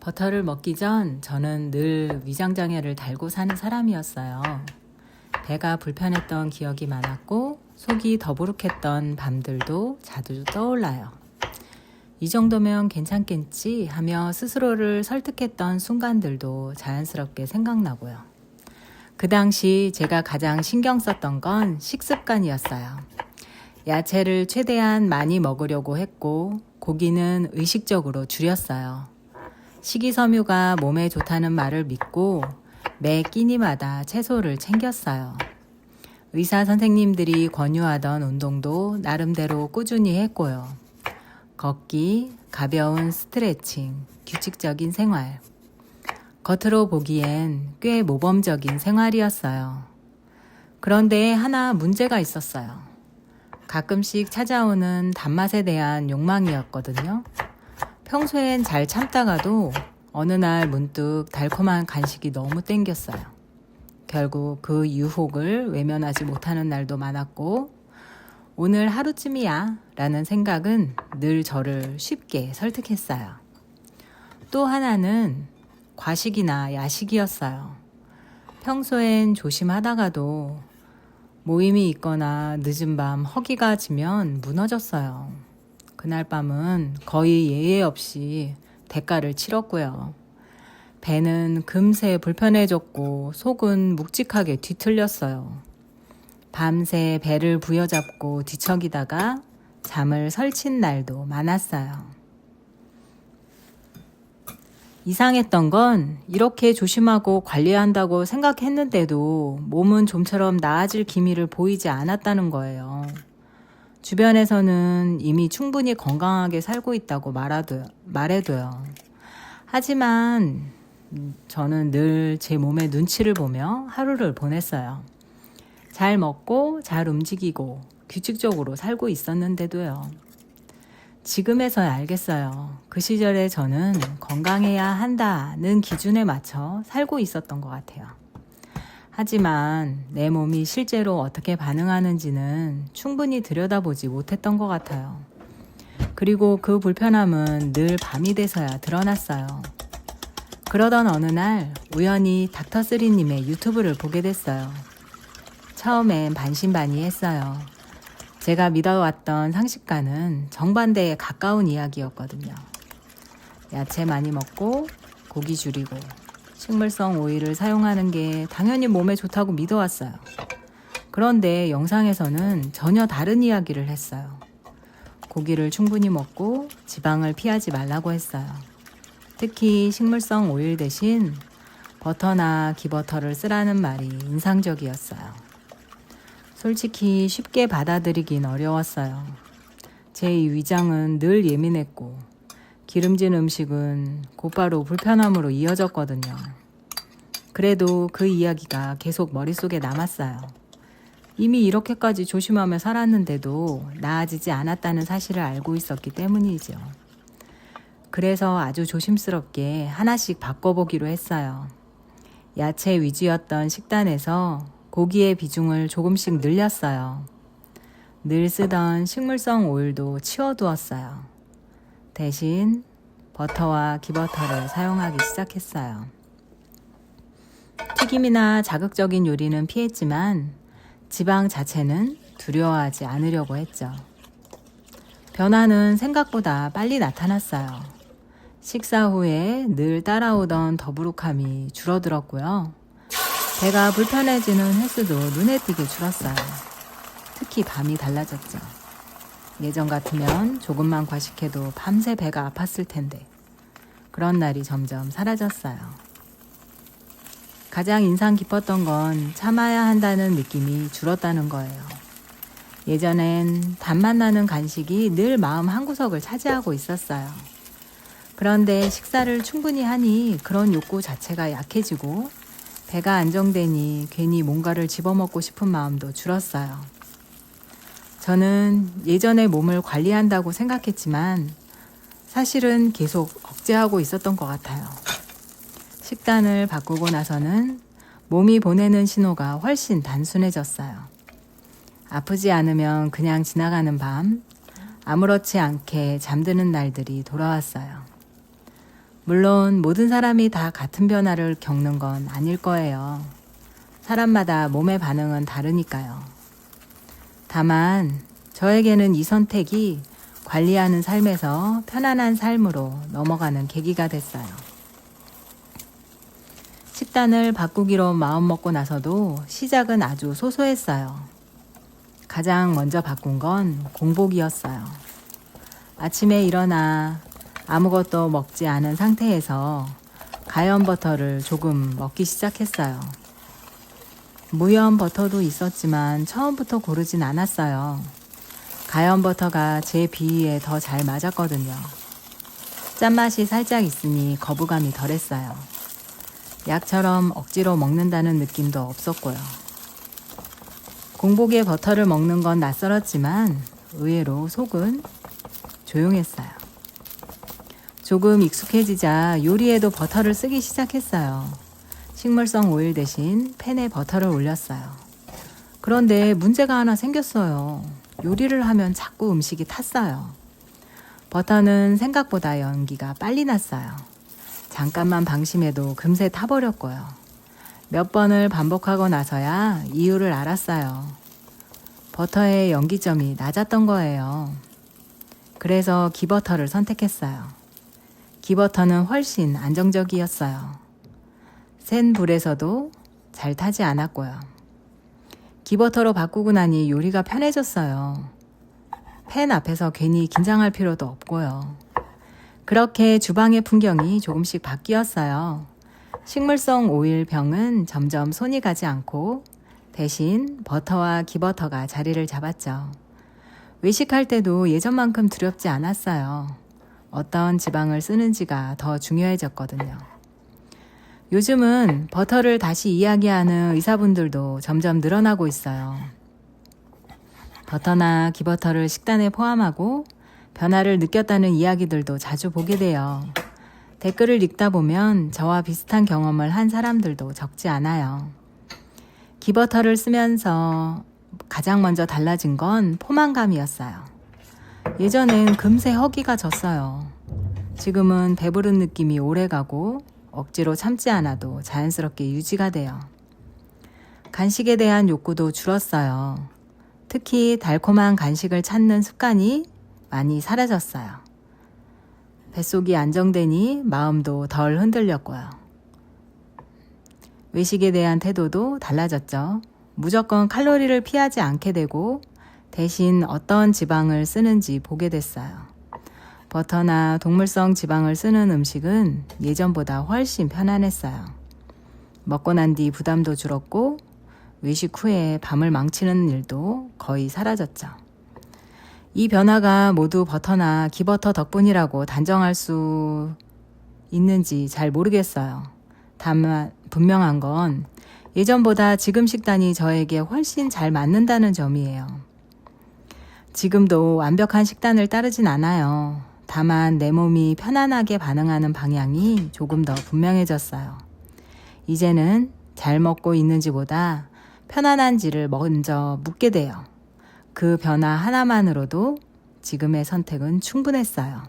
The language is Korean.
버터를 먹기 전 저는 늘 위장장애를 달고 사는 사람이었어요. 배가 불편했던 기억이 많았고 속이 더부룩했던 밤들도 자주 떠올라요. 이 정도면 괜찮겠지 하며 스스로를 설득했던 순간들도 자연스럽게 생각나고요. 그 당시 제가 가장 신경 썼던 건 식습관이었어요. 야채를 최대한 많이 먹으려고 했고 고기는 의식적으로 줄였어요. 식이섬유가 몸에 좋다는 말을 믿고 매 끼니마다 채소를 챙겼어요. 의사 선생님들이 권유하던 운동도 나름대로 꾸준히 했고요. 걷기, 가벼운 스트레칭, 규칙적인 생활. 겉으로 보기엔 꽤 모범적인 생활이었어요. 그런데 하나 문제가 있었어요. 가끔씩 찾아오는 단맛에 대한 욕망이었거든요. 평소엔 잘 참다가도 어느 날 문득 달콤한 간식이 너무 땡겼어요. 결국 그 유혹을 외면하지 못하는 날도 많았고 오늘 하루쯤이야 라는 생각은 늘 저를 쉽게 설득했어요. 또 하나는 과식이나 야식이었어요. 평소엔 조심하다가도 모임이 있거나 늦은 밤 허기가 지면 무너졌어요. 그날 밤은 거의 예외 없이 대가를 치렀고요. 배는 금세 불편해졌고 속은 묵직하게 뒤틀렸어요. 밤새 배를 부여잡고 뒤척이다가 잠을 설친 날도 많았어요. 이상했던 건 이렇게 조심하고 관리한다고 생각했는데도 몸은 좀처럼 나아질 기미를 보이지 않았다는 거예요. 주변에서는 이미 충분히 건강하게 살고 있다고 말해도요. 하지만 저는 늘 제 몸의 눈치를 보며 하루를 보냈어요. 잘 먹고 잘 움직이고 규칙적으로 살고 있었는데도요. 지금에서야 알겠어요. 그 시절에 저는 건강해야 한다는 기준에 맞춰 살고 있었던 것 같아요. 하지만 내 몸이 실제로 어떻게 반응하는지는 충분히 들여다보지 못했던 것 같아요. 그리고 그 불편함은 늘 밤이 돼서야 드러났어요. 그러던 어느 날 우연히 닥터3님의 유튜브를 보게 됐어요. 처음엔 반신반의했어요. 제가 믿어왔던 상식과는 정반대에 가까운 이야기였거든요. 야채 많이 먹고 고기 줄이고 식물성 오일을 사용하는 게 당연히 몸에 좋다고 믿어왔어요. 그런데 영상에서는 전혀 다른 이야기를 했어요. 고기를 충분히 먹고 지방을 피하지 말라고 했어요. 특히 식물성 오일 대신 버터나 기버터를 쓰라는 말이 인상적이었어요. 솔직히 쉽게 받아들이긴 어려웠어요. 제 위장은 늘 예민했고 기름진 음식은 곧바로 불편함으로 이어졌거든요. 그래도 그 이야기가 계속 머릿속에 남았어요. 이미 이렇게까지 조심하며 살았는데도 나아지지 않았다는 사실을 알고 있었기 때문이죠. 그래서 아주 조심스럽게 하나씩 바꿔보기로 했어요. 야채 위주였던 식단에서 고기의 비중을 조금씩 늘렸어요. 늘 쓰던 식물성 오일도 치워두었어요. 대신 버터와 기버터를 사용하기 시작했어요. 튀김이나 자극적인 요리는 피했지만 지방 자체는 두려워하지 않으려고 했죠. 변화는 생각보다 빨리 나타났어요. 식사 후에 늘 따라오던 더부룩함이 줄어들었고요. 배가 불편해지는 횟수도 눈에 띄게 줄었어요. 특히 밤이 달라졌죠. 예전 같으면 조금만 과식해도 밤새 배가 아팠을 텐데 그런 날이 점점 사라졌어요. 가장 인상 깊었던 건 참아야 한다는 느낌이 줄었다는 거예요. 예전엔 단맛 나는 간식이 늘 마음 한구석을 차지하고 있었어요. 그런데 식사를 충분히 하니 그런 욕구 자체가 약해지고 배가 안정되니 괜히 뭔가를 집어먹고 싶은 마음도 줄었어요. 저는 예전에 몸을 관리한다고 생각했지만 사실은 계속 억제하고 있었던 것 같아요. 식단을 바꾸고 나서는 몸이 보내는 신호가 훨씬 단순해졌어요. 아프지 않으면 그냥 지나가는 밤, 아무렇지 않게 잠드는 날들이 돌아왔어요. 물론 모든 사람이 다 같은 변화를 겪는 건 아닐 거예요. 사람마다 몸의 반응은 다르니까요. 다만 저에게는 이 선택이 관리하는 삶에서 편안한 삶으로 넘어가는 계기가 됐어요. 식단을 바꾸기로 마음먹고 나서도 시작은 아주 소소했어요. 가장 먼저 바꾼 건 공복이었어요. 아침에 일어나 아무것도 먹지 않은 상태에서 가염 버터를 조금 먹기 시작했어요. 무염 버터도 있었지만 처음부터 고르진 않았어요. 가염 버터가 제 비위에 더 잘 맞았거든요. 짠맛이 살짝 있으니 거부감이 덜했어요. 약처럼 억지로 먹는다는 느낌도 없었고요. 공복에 버터를 먹는 건 낯설었지만 의외로 속은 조용했어요. 조금 익숙해지자 요리에도 버터를 쓰기 시작했어요. 식물성 오일 대신 팬에 버터를 올렸어요. 그런데 문제가 하나 생겼어요. 요리를 하면 자꾸 음식이 탔어요. 버터는 생각보다 연기가 빨리 났어요. 잠깐만 방심해도 금세 타버렸고요. 몇 번을 반복하고 나서야 이유를 알았어요. 버터의 연기점이 낮았던 거예요. 그래서 기버터를 선택했어요. 기버터는 훨씬 안정적이었어요. 센 불에서도 잘 타지 않았고요. 기버터로 바꾸고 나니 요리가 편해졌어요. 팬 앞에서 괜히 긴장할 필요도 없고요. 그렇게 주방의 풍경이 조금씩 바뀌었어요. 식물성 오일 병은 점점 손이 가지 않고 대신 버터와 기버터가 자리를 잡았죠. 외식할 때도 예전만큼 두렵지 않았어요. 어떤 지방을 쓰는지가 더 중요해졌거든요. 요즘은 버터를 다시 이야기하는 의사분들도 점점 늘어나고 있어요. 버터나 기버터를 식단에 포함하고 변화를 느꼈다는 이야기들도 자주 보게 돼요. 댓글을 읽다 보면 저와 비슷한 경험을 한 사람들도 적지 않아요. 기버터를 쓰면서 가장 먼저 달라진 건 포만감이었어요. 예전엔 금세 허기가 졌어요. 지금은 배부른 느낌이 오래가고 억지로 참지 않아도 자연스럽게 유지가 돼요. 간식에 대한 욕구도 줄었어요. 특히 달콤한 간식을 찾는 습관이 많이 사라졌어요. 뱃속이 안정되니 마음도 덜 흔들렸고요. 외식에 대한 태도도 달라졌죠. 무조건 칼로리를 피하지 않게 되고 대신 어떤 지방을 쓰는지 보게 됐어요. 버터나 동물성 지방을 쓰는 음식은 예전보다 훨씬 편안했어요. 먹고 난 뒤 부담도 줄었고 외식 후에 밤을 망치는 일도 거의 사라졌죠. 이 변화가 모두 버터나 기버터 덕분이라고 단정할 수 있는지 잘 모르겠어요. 다만 분명한 건 예전보다 지금 식단이 저에게 훨씬 잘 맞는다는 점이에요. 지금도 완벽한 식단을 따르진 않아요. 다만 내 몸이 편안하게 반응하는 방향이 조금 더 분명해졌어요. 이제는 잘 먹고 있는지보다 편안한지를 먼저 묻게 돼요. 그 변화 하나만으로도 지금의 선택은 충분했어요.